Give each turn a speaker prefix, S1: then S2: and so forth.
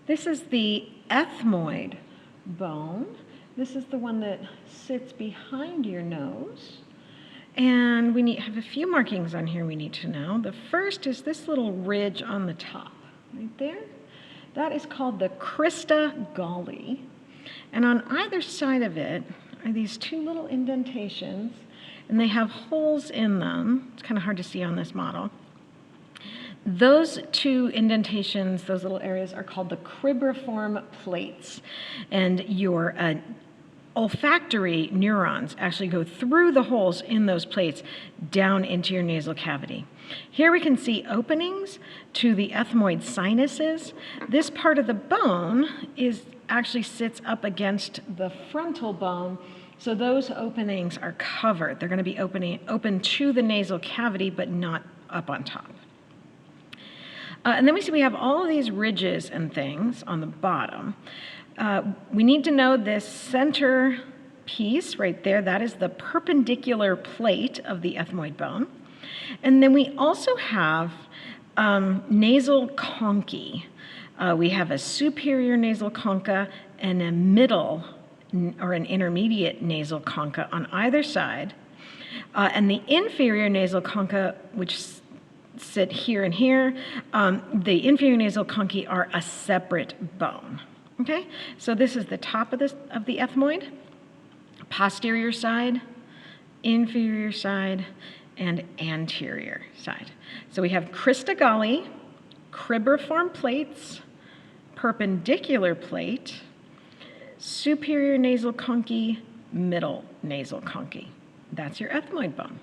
S1: This is the ethmoid bone. This is the one that sits behind your nose. And we have a few markings on here we need to know. The first is this little ridge on the top, right there. That is called the crista galli. And on either side of it are these two little indentations, and they have holes in them. It's kind of hard to see on this model. Those two indentations, those little areas, are called the cribriform plates. And your olfactory neurons actually go through the holes in those plates down into your nasal cavity. Here we can see openings to the ethmoid sinuses. This part of the bone actually sits up against the frontal bone, so those openings are covered. They're going to be open to the nasal cavity, but not up on top. And then we have all of these ridges and things on the bottom. We need to know this center piece right there. That is the perpendicular plate of the ethmoid bone. And then we also have nasal conchae. We have a superior nasal concha and a middle or an intermediate nasal concha on either side. And the inferior nasal concha, which sit here and here, the inferior nasal conchae are a separate bone. Okay, so this is the top of the ethmoid, posterior side, inferior side, and anterior side. So we have crista galli, cribriform plates, perpendicular plate, superior nasal conchae, middle nasal conchae. That's your ethmoid bone.